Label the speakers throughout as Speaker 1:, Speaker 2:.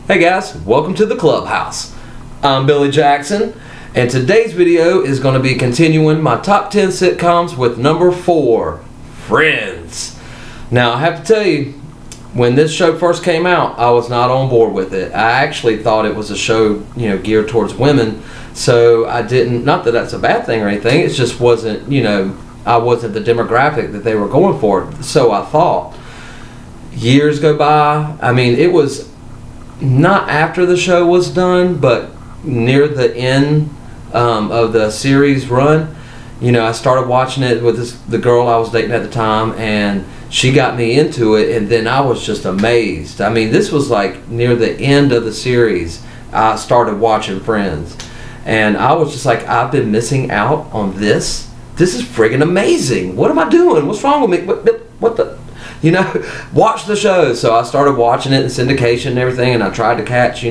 Speaker 1: Hey guys, welcome to the Clubhouse. I'm Billy Jackson, and today's video is going to be continuing my top 10 sitcoms with number 4, Friends. Now, I have to tell you, when this show first came out, I was not on board with it. I actually thought it was a show, geared towards women, so I didn't, not that that's a bad thing or anything, it just wasn't, I wasn't the demographic that they were going for, so I thought. Years go by, it was not after the show was done, but near the end of the series run. I started watching it with the girl I was dating at the time, and she got me into it, and then I was just amazed. This was like near the end of the series. I started watching Friends, and I was just like, I've been missing out on this. This is friggin' amazing. What am I doing? What's wrong with me? What the? Watch the show. So I started watching it in syndication and everything, and I tried to catch,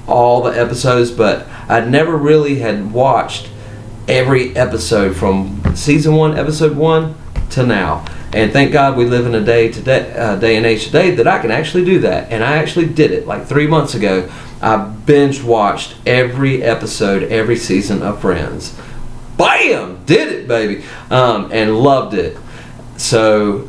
Speaker 1: all the episodes, but I never really had watched every episode from season 1, episode 1 to now. And thank God we live in a day and age today that I can actually do that. And I actually did it like 3 months ago. I binge watched every episode, every season of Friends. Bam! Did it, baby. And loved it. So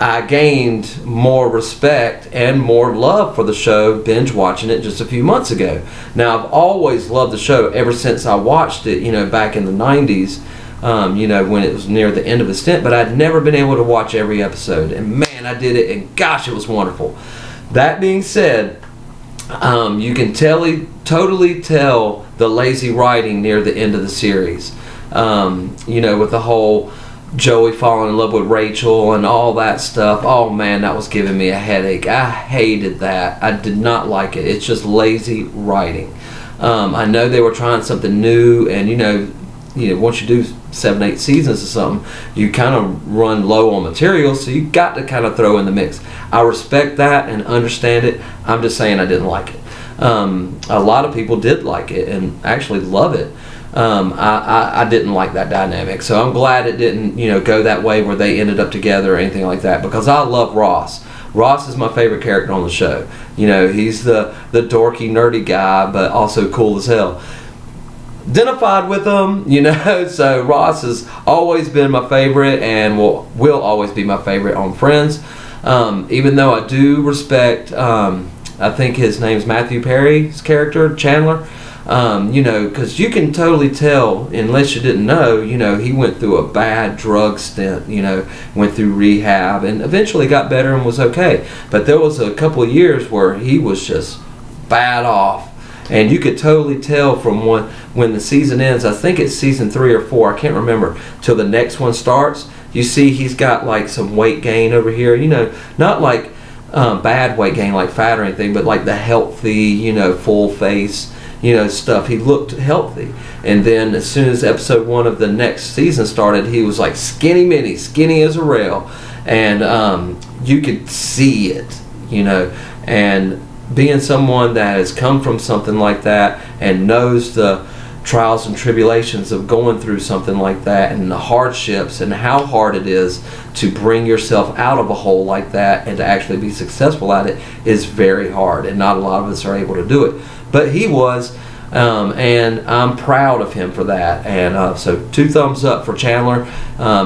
Speaker 1: I gained more respect and more love for the show binge watching it just a few months ago. Now, I've always loved the show ever since I watched it, back in the 90s, when it was near the end of its stint, but I'd never been able to watch every episode. And man, I did it, and gosh, it was wonderful. That being said, you can totally tell the lazy writing near the end of the series. With the whole Joey falling in love with Rachel and all that stuff. Oh man, that was giving me a headache. I hated that. I did not like it. It's just lazy writing. I know they were trying something new, and once you do 7, 8 seasons or something, you kind of run low on material, so you got to kind of throw in the mix. I respect that and understand it. I'm just saying I didn't like it. A lot of people did like it and actually love it. I didn't like that dynamic, so I'm glad it didn't, go that way where they ended up together or anything like that, because I love Ross. Ross is my favorite character on the show. He's the dorky, nerdy guy, but also cool as hell. Identified with him, so Ross has always been my favorite and will always be my favorite on Friends. Even though I do respect, I think his name's Matthew Perry's character, Chandler. Because you can totally tell, unless you didn't know, he went through a bad drug stint, went through rehab and eventually got better and was okay. But there was a couple of years where he was just bad off. And you could totally tell from when the season ends, I think it's season 3 or 4, I can't remember, till the next one starts, you see he's got like some weight gain over here, not like bad weight gain like fat or anything, but like the healthy, full face, stuff. He looked healthy. And then as soon as episode 1 of the next season started, he was like skinny mini, skinny as a rail. And you could see it, and being someone that has come from something like that and knows the trials and tribulations of going through something like that and the hardships and how hard it is to bring yourself out of a hole like that and to actually be successful at it is very hard, and not a lot of us are able to do it. But he was, and I'm proud of him for that. And so 2 thumbs up for Chandler.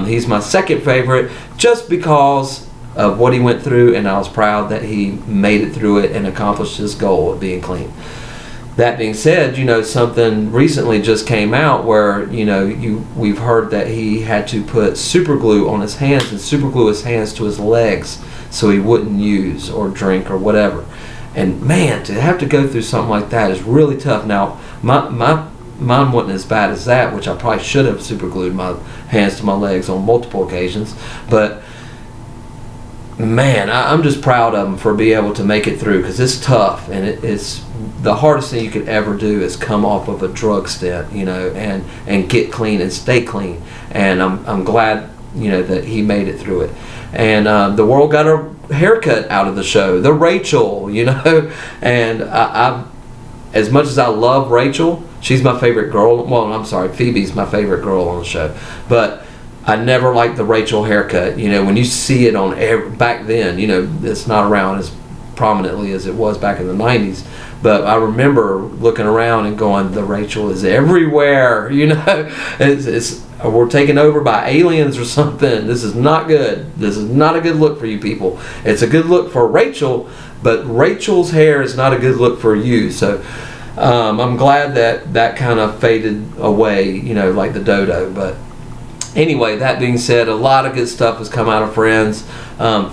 Speaker 1: He's my second favorite just because of what he went through, and I was proud that he made it through it and accomplished his goal of being clean. That being said, something recently just came out where, we've heard that he had to put super glue on his hands and super glue his hands to his legs so he wouldn't use or drink or whatever. And man, to have to go through something like that is really tough. Now, mine wasn't as bad as that, which I probably should have super glued my hands to my legs on multiple occasions, but man, I'm just proud of him for being able to make it through, because it's tough, and it's the hardest thing you could ever do is come off of a drug stint, and get clean and stay clean. And I'm glad, that he made it through it. And the world got a haircut out of the show, the Rachel, and I as much as I love Rachel, she's my favorite girl. Well, I'm sorry, Phoebe's my favorite girl on the show, but I never liked the Rachel haircut. When you see it on back then, it's not around as prominently as it was back in the 90s. But I remember looking around and going, the Rachel is everywhere. You know, we're taken over by aliens or something. This is not good. This is not a good look for you people. It's a good look for Rachel, but Rachel's hair is not a good look for you. So I'm glad that kind of faded away, you know, like the dodo. But anyway, that being said, a lot of good stuff has come out of Friends.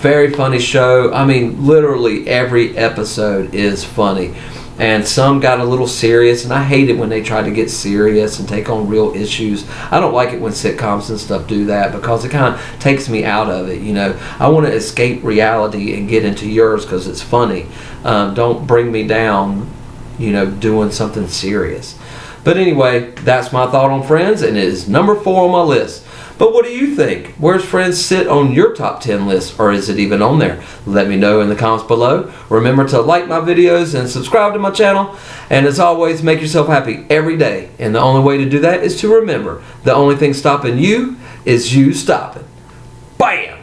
Speaker 1: Very funny show. I mean, literally every episode is funny. And some got a little serious, and I hate it when they try to get serious and take on real issues. I don't like it when sitcoms and stuff do that, because it kind of takes me out of it, you know. I want to escape reality and get into yours because it's funny. Don't bring me down, you know, doing something serious. But anyway, that's my thought on Friends, and it is number 4 on my list. But what do you think? Where's Friends sit on your top 10 list, or is it even on there? Let me know in the comments below. Remember to like my videos and subscribe to my channel. And as always, make yourself happy every day. And the only way to do that is to remember, the only thing stopping you is you stopping. Bam!